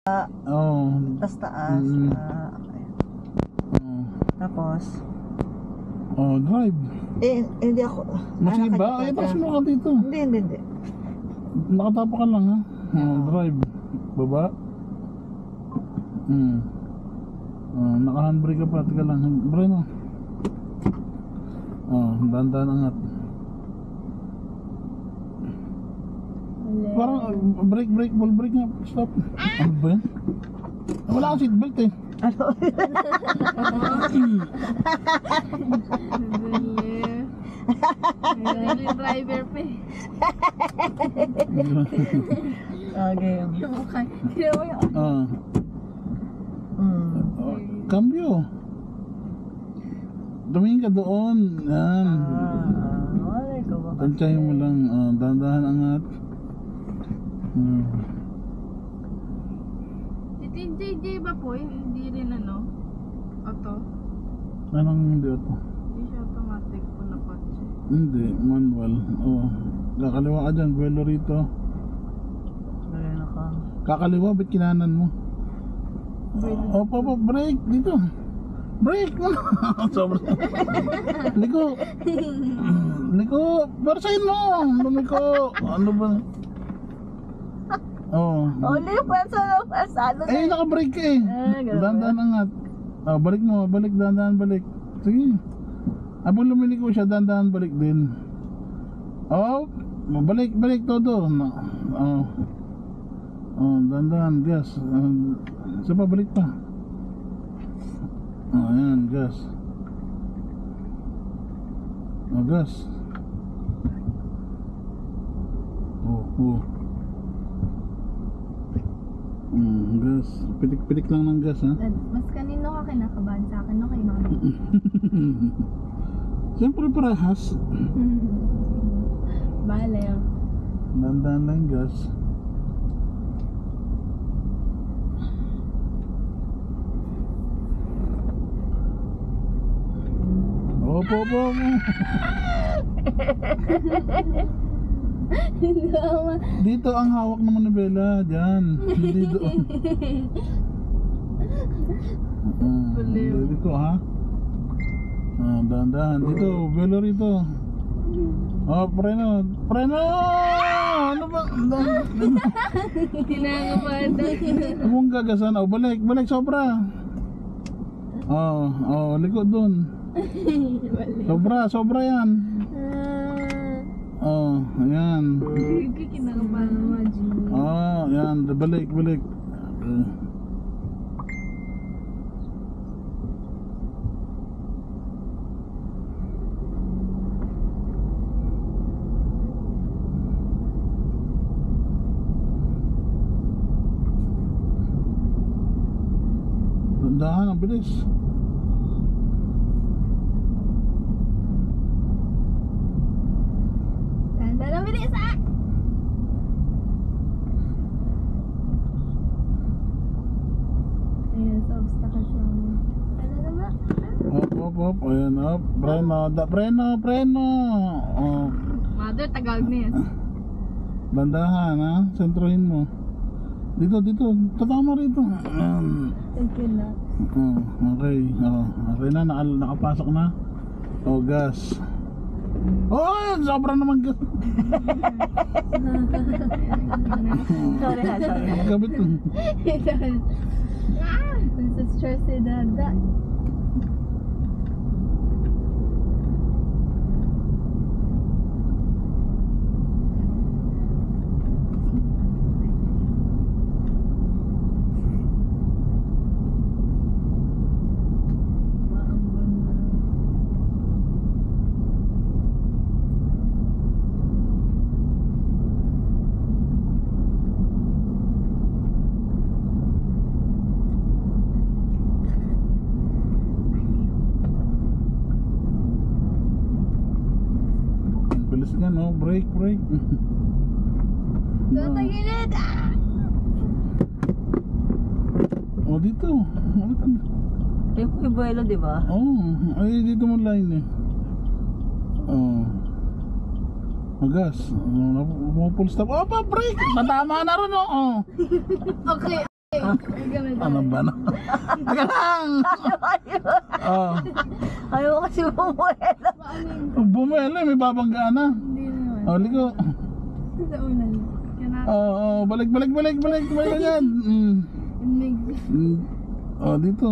Oh. Tas taas. Okay. Tapos Drive. Hindi ako. Masih ba? Ay, tapos mo ka dito. Hindi. Nakatapa ka lang ha. Drive. Baba. Naka-handbrake ka pa. Tika lang. Breno. Dahan-dahan angat. Parang brake, ball brake nga. Stop. Ano ba yan? Wala kang seatbelt eh. Ano? Yung driver pa eh. Okay. Cambio. Tumingin ka doon. Yan. Tansyahin mo lang. Dahan-dahan angat. Si JJ ba po? Hindi rin auto? Anong hindi auto? Hindi siya automatic po na kotse. Hindi, manual. Kakaliwa ka dyan, buwelo rito. Kakaliwa, ba't kinanan mo? Brake dito. Brake mo. Sobrang Liko, bersahin mo. Lumiko. Ano ba? Naka-brake ka eh. Dahan-dahan angat. Balik mo, dahan-dahan balik. Sige. Habang lumiliko siya, dahan-dahan balik din. Balik todo. Dahan-dahan, gas. Isa pa, balik pa. Ayan, gas. Gas. Gas. Pitik-pitik lang ng gas ha. Mas kanino ka kinakabahan sa akin o kay mami? Siyempre parahas. Bale. Dandan lang gas. Opo. Dito ang hawak ng manibela. Diyan. Hindi doon. Dito ha. Dahan-dahan. Dito. Belo rito. Preno. Ano ba? Kinakabahan na. Huwag gagasan. Balik sobra. Likod dun. Sobra yan. Ayan. Kinakabahan naman. Yan. Balik. Dahan, ang bilis. Dahan, bilis Ayan, sa obstacle siya. Hop. Ayan, hop. Preno. Mother, Tagalog na yan. Bandahan, ha? Sentrohin mo. Dito. Tatama rito. Thank you na. Okay. Okay na. Nakapasok na. Gas. Sobra naman gas. Sorry. Kabit to. Nasa stress si Dada. Bilis nga no, brake. Tatagilid! Dito. Yung buwelo, di ba? Ay dito mo line eh. Gas. Full stop. Brake! Matama na rin Okay. Ay, ganun. Ano ba na? Teka lang! Oh, Ayaw kasi bumuelo. Paano yung bumelo, may babanggaan na. hindi naman? Oh, liko. Sa ulan. Kaya Balik agad. inig. Oh, dito.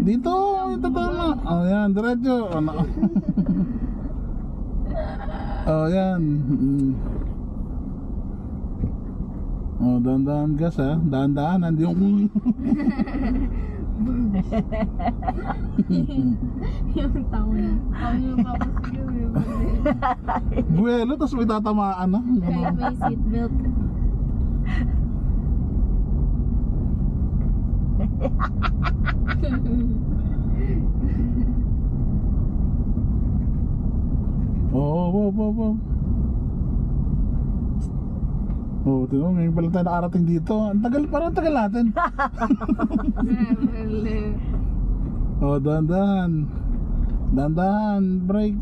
Dito, ito tama. Oh, yan, diretso. Oh, oh, yan. Oh, dahan-dahan gas ha. Dahan-dahan, hindi yung... Yung taon. Taon yung papasigaw yung Buwelo, tapos may tatamaan na. kahit may seatbelt. Oh. Oh, tingnan mo, ngayon pala tayo nakarating dito. Ang tagal, parang tagal natin. Oh, dahan-dahan. Dahan-dahan, brake.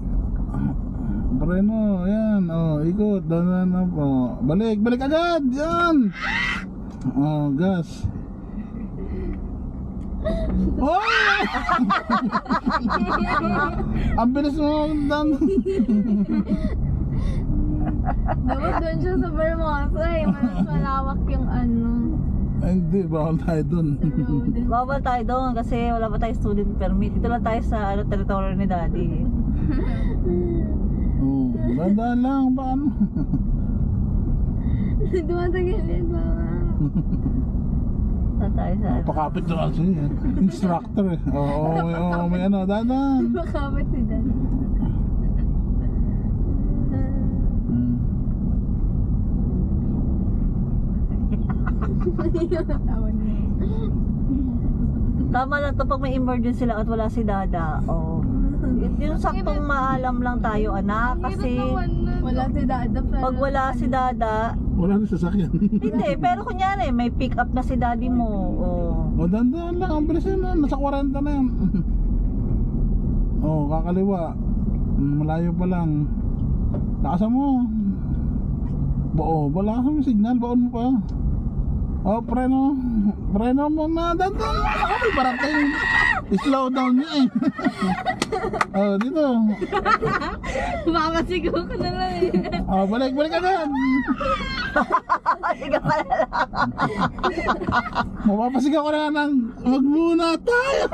Preno, yan. Oh, ikot, dahan-dahan na po. Balik agad, yan. Oh, gas. Oh! Ang bilis mo, dan. Dapat doon siya sa Vermosa eh. Mas malawak yung ano. Ay, hindi, bawal tayo dun. Road. Bawal tayo doon kasi wala pa tayong student permit. Dito lang tayo sa territory ni daddy. Oh, dahan-dahan lang, paano? Dumatagal din ba? Saan tayo sa ano? Pakapit na kasi instructor eh. Oo, may ano, dahan-dahan. Makapit si Dan. Tawa niya. Tama lang to pag may emergency lang at wala si dada. Oh. Yung saktong maalam lang tayo anak kasi Wala si Dada. pag wala si dada, Wala na sasakyan. hindi, pero kunyari may pick up na si daddy mo. Oh. O, dahan-dahan lang, ang bilis na, nasa 40 na yan. Oh, kakaliwa. Malayo pa lang. Lakasan mo. Wala kang signal, baon mo pa. Oh, preno mo na, dahan-dahan. Ako may parating. Slow down niya eh. Oh, dito. Mamasigaw ko na lang eh. Oh, balik agad. Sige pala lang. Mapapasigaw ko na ng magmuna tayo.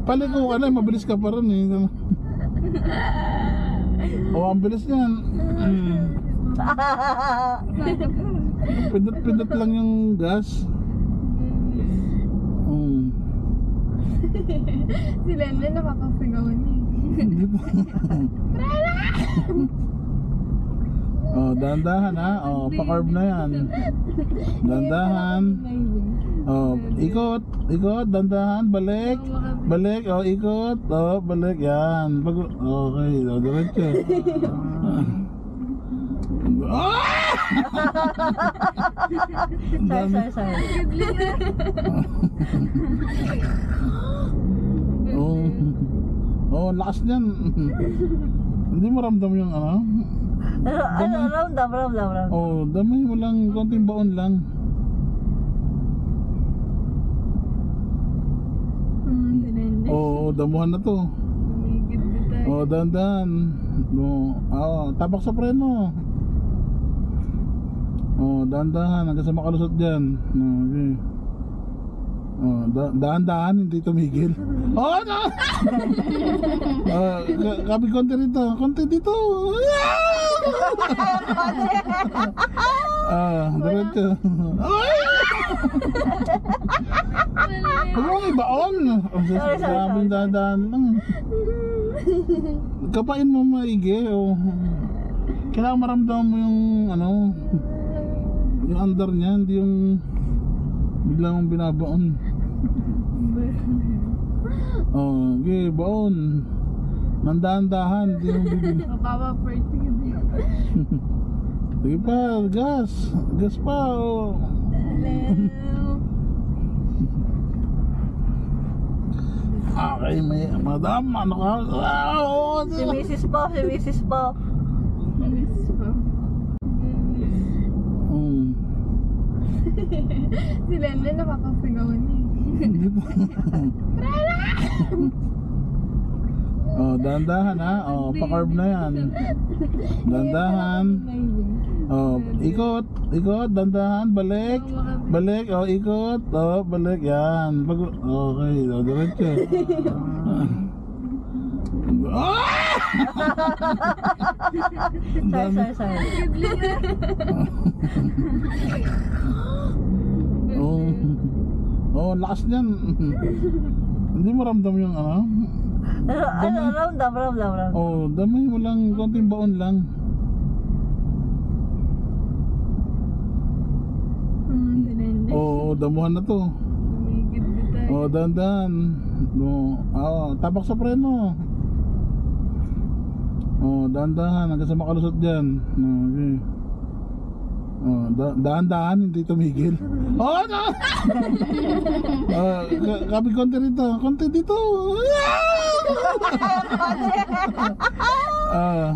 Palik ko ka na, mabilis ka pa rin eh. Oh, ang bilis niyan. Pindot lang yung gas. Si Lenlen napapasigaw niya. Oh, dahan-dahan ha. Oh, pa-curve na yan. Dahan-dahan. Oh, ikot, dahan-dahan, balik. Oh, ikot. Oh, balik yan. Okay, oh, diretso. Sorry. Oh, lakas niyan. Hindi mo ramdam yung ano? Round. Oh, damay mo lang, konting baon lang. Si Lenlen. Oh, damuhan na to. Umigid na tayo. Oh, dahan-dahan. Tapak sa preno. Oh, dahan-dahan hanggang sa makalusot diyan. Okay. Oh, dahan-dahan, hindi tumigil. Oh, no! Kapit konti rito. Konti dito. Diretso. Huwag mo ibaon. Sorry. Sabing dahan-dahan lang. Kapain mo maigi. Oh. Kailangan maramdaman mo yung ano, yung under niya, hindi yung bigla mong binabaon. Oh, okay, baon. Nandahan-dahan, hindi yung bibig. Mapapa-first ka din. Sige pa, gas. Gas pa, oh. Okay, may madam, ano ka? Si Mrs. po. Si Lenlen napapasigaw niya. Oh, dahan-dahan ha. Oh, pa-curve na yan. Dahan-dahan. Oh, ikot, ikot, dahan-dahan, balik. Balik, oh, ikot, oh, balik, yan. Okay, oh, diretso. Sorry. Oh, oh, lakas niyan. Hindi mo ramdam yung ano? Ramdam. Oh, damay mo lang, konting baon lang. Si Lenlen. Oh, damuhan na to. Tumigid ba tayo? Oh, dahan-dahan. Oh, tapak sa preno. Oh, dahan-dahan hanggang sa makalusot diyan. Okay. Oh, dahan-dahan hindi tumigil. Oh, no. Kabi konti rito, konti dito.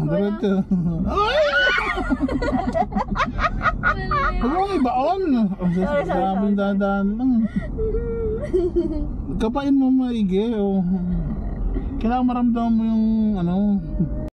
Diretso. Huwag mong ibaon. Sorry. Daming dahan-dahan lang. Kapain mo maigi. Oh. Kailangan maramdaman mo yung ano.